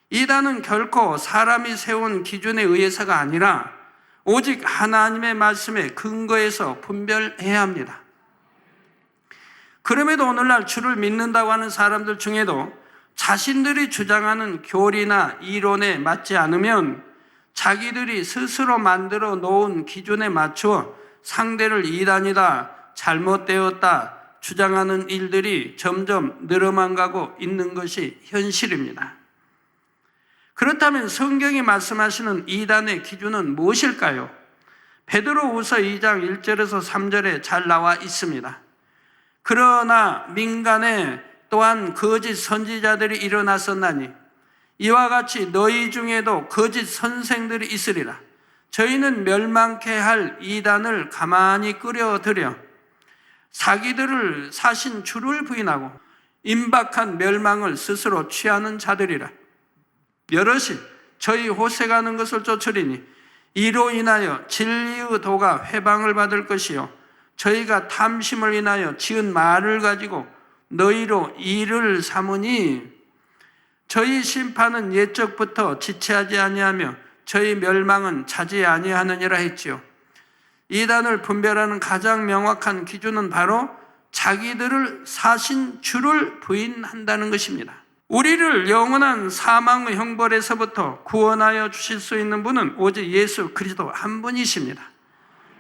이단은 결코 사람이 세운 기준에 의해서가 아니라 오직 하나님의 말씀에 근거해서 분별해야 합니다. 그럼에도 오늘날 주를 믿는다고 하는 사람들 중에도 자신들이 주장하는 교리나 이론에 맞지 않으면 자기들이 스스로 만들어 놓은 기준에 맞추어 상대를 이단이다, 잘못되었다 주장하는 일들이 점점 늘어만 가고 있는 것이 현실입니다. 그렇다면 성경이 말씀하시는 이단의 기준은 무엇일까요? 베드로후서 2장 1절에서 3절에 잘 나와 있습니다. 그러나 민간에 또한 거짓 선지자들이 일어났었나니 이와 같이 너희 중에도 거짓 선생들이 있으리라. 저희는 멸망케 할 이단을 가만히 끌어들여 자기들을 사신 주를 부인하고 임박한 멸망을 스스로 취하는 자들이라. 여럿이 저희 호색하는 것을 쫓으리니 이로 인하여 진리의 도가 회방을 받을 것이요 저희가 탐심을 인하여 지은 말을 가지고 너희로 일을 삼으니 저희 심판은 옛적부터 지체하지 아니하며 저희 멸망은 차지 아니하느니라 했지요. 이단을 분별하는 가장 명확한 기준은 바로 자기들을 사신 주를 부인한다는 것입니다. 우리를 영원한 사망의 형벌에서부터 구원하여 주실 수 있는 분은 오직 예수 그리스도 한 분이십니다.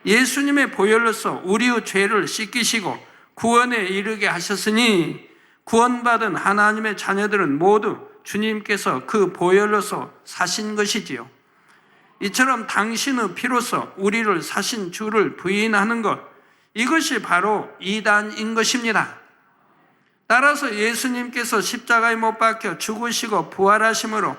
예수님의 보혈로서 우리의 죄를 씻기시고 구원에 이르게 하셨으니 구원받은 하나님의 자녀들은 모두 주님께서 그 보혈로서 사신 것이지요. 이처럼 당신의 피로서 우리를 사신 주를 부인하는 것, 이것이 바로 이단인 것입니다. 따라서 예수님께서 십자가에 못 박혀 죽으시고 부활하심으로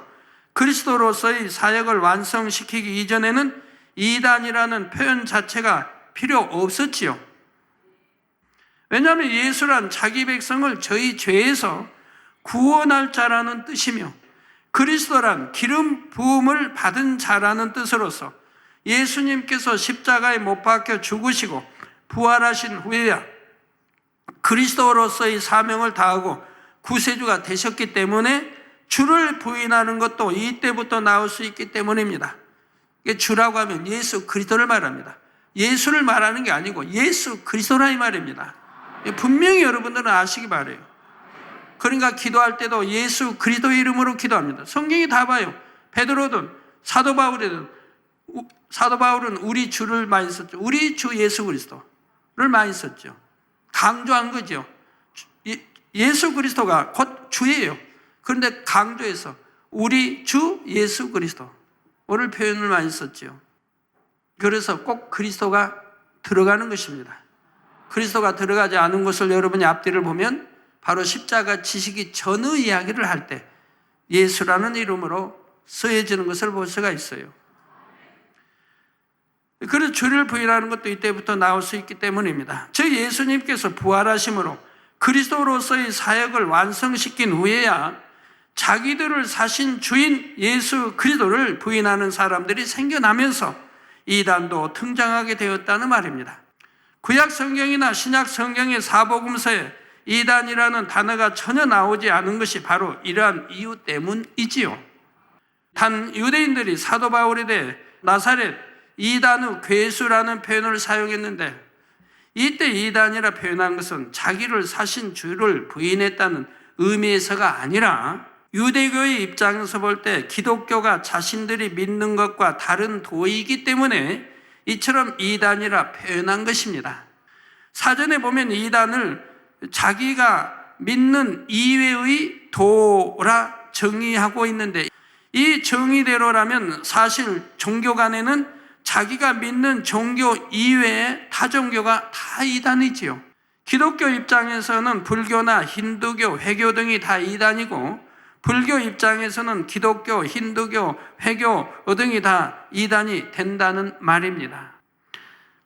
그리스도로서의 사역을 완성시키기 이전에는 이단이라는 표현 자체가 필요 없었지요. 왜냐하면 예수란 자기 백성을 저희 죄에서 구원할 자라는 뜻이며 그리스도란 기름 부음을 받은 자라는 뜻으로서 예수님께서 십자가에 못 박혀 죽으시고 부활하신 후에야 그리스도로서의 사명을 다하고 구세주가 되셨기 때문에 주를 부인하는 것도 이때부터 나올 수 있기 때문입니다. 주라고 하면 예수 그리스도를 말합니다. 예수를 말하는 게 아니고 예수 그리스도라 이 말입니다. 분명히 여러분들은 아시기 바라요. 그러니까 기도할 때도 예수 그리스도의 이름으로 기도합니다. 성경이 다 봐요. 베드로든 사도 바울이든 사도 바울은 우리 주를 많이 썼죠. 우리 주 예수 그리스도를 많이 썼죠. 강조한 거죠. 예수 그리스도가 곧 주예요. 그런데 강조해서 우리 주 예수 그리스도를 표현을 많이 썼죠. 그래서 꼭 그리스도가 들어가는 것입니다. 그리스도가 들어가지 않은 것을 여러분이 앞뒤를 보면 바로 십자가 지시기 전의 이야기를 할 때 예수라는 이름으로 쓰여지는 것을 볼 수가 있어요. 그래서 주를 부인하는 것도 이때부터 나올 수 있기 때문입니다. 즉 예수님께서 부활하심으로 그리스도로서의 사역을 완성시킨 후에야 자기들을 사신 주인 예수 그리스도를 부인하는 사람들이 생겨나면서 이단도 등장하게 되었다는 말입니다. 구약 성경이나 신약 성경의 사복음서에 이단이라는 단어가 전혀 나오지 않은 것이 바로 이러한 이유 때문이지요. 단 유대인들이 사도 바울에 대해 나사렛 이단의 괴수라는 표현을 사용했는데 이때 이단이라 표현한 것은 자기를 사신 주를 부인했다는 의미에서가 아니라 유대교의 입장에서 볼 때 기독교가 자신들이 믿는 것과 다른 도이기 때문에 이처럼 이단이라 표현한 것입니다. 사전에 보면 이단을 자기가 믿는 이외의 도라 정의하고 있는데 이 정의대로라면 사실 종교 간에는 자기가 믿는 종교 이외의 타 종교가 다 이단이지요. 기독교 입장에서는 불교나 힌두교, 회교 등이 다 이단이고 불교 입장에서는 기독교, 힌두교, 회교 등이 다 이단이 된다는 말입니다.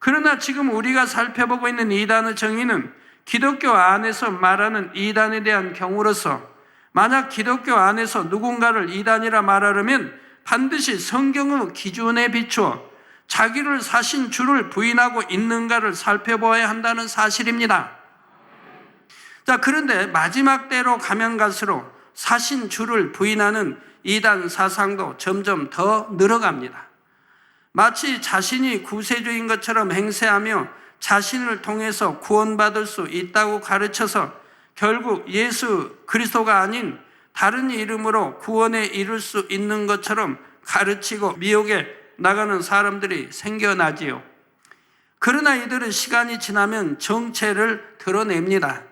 그러나 지금 우리가 살펴보고 있는 이단의 정의는 기독교 안에서 말하는 이단에 대한 경우로서 만약 기독교 안에서 누군가를 이단이라 말하려면 반드시 성경의 기준에 비추어 자기를 사신 주를 부인하고 있는가를 살펴보아야 한다는 사실입니다. 자, 그런데 마지막 때로 가면 갈수록 사신 주를 부인하는 이단 사상도 점점 더 늘어갑니다. 마치 자신이 구세주인 것처럼 행세하며 자신을 통해서 구원받을 수 있다고 가르쳐서 결국 예수 그리스도가 아닌 다른 이름으로 구원에 이를 수 있는 것처럼 가르치고 미혹에 나가는 사람들이 생겨나지요. 그러나 이들은 시간이 지나면 정체를 드러냅니다.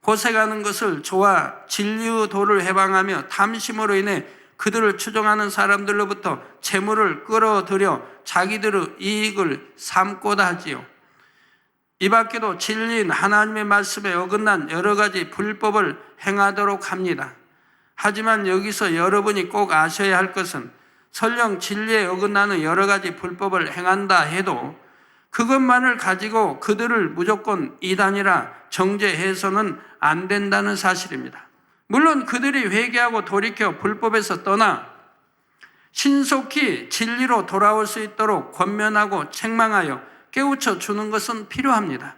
고생하는 것을 좋아 진리의 도를 해방하며 탐심으로 인해 그들을 추종하는 사람들로부터 재물을 끌어들여 자기들의 이익을 삼고자 하지요. 이 밖에도 진리인 하나님의 말씀에 어긋난 여러 가지 불법을 행하도록 합니다. 하지만 여기서 여러분이 꼭 아셔야 할 것은 설령 진리에 어긋나는 여러 가지 불법을 행한다 해도 그것만을 가지고 그들을 무조건 이단이라 정죄해서는 안 된다는 사실입니다. 물론 그들이 회개하고 돌이켜 불법에서 떠나 신속히 진리로 돌아올 수 있도록 권면하고 책망하여 깨우쳐 주는 것은 필요합니다.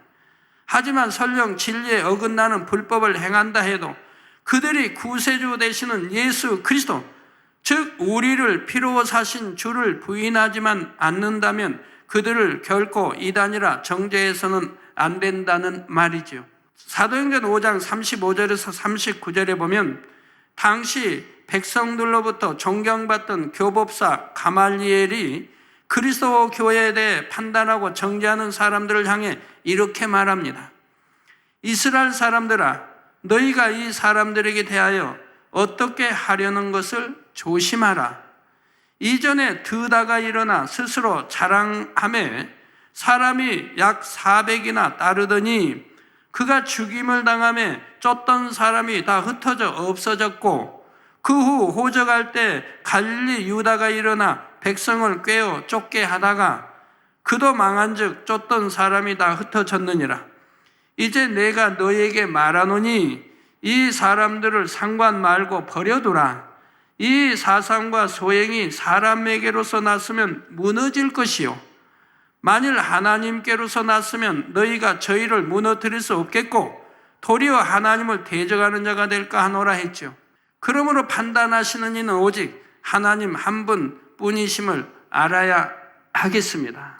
하지만 설령 진리에 어긋나는 불법을 행한다 해도 그들이 구세주 되시는 예수 그리스도, 즉 우리를 피로 사신 주를 부인하지만 않는다면 그들을 결코 이단이라 정죄해서는 안 된다는 말이지요. 사도행전 5장 35절에서 39절에 보면 당시 백성들로부터 존경받던 교법사 가말리엘이 그리스도 교회에 대해 판단하고 정죄하는 사람들을 향해 이렇게 말합니다. 이스라엘 사람들아, 너희가 이 사람들에게 대하여 어떻게 하려는 것을 조심하라. 이전에 드다가 일어나 스스로 자랑하며 사람이 약 400이나 따르더니 그가 죽임을 당하며 쫓던 사람이 다 흩어져 없어졌고 그 후 호적할 때 갈릴리 유다가 일어나 백성을 꿰어 쫓게 하다가 그도 망한즉 쫓던 사람이 다 흩어졌느니라. 이제 내가 너에게 말하노니 이 사람들을 상관 말고 버려두라. 이 사상과 소행이 사람에게로서 났으면 무너질 것이요 만일 하나님께로서 났으면 너희가 저희를 무너뜨릴 수 없겠고 도리어 하나님을 대적하는 자가 될까 하노라 했죠. 그러므로 판단하시는 이는 오직 하나님 한 분뿐이심을 알아야 하겠습니다.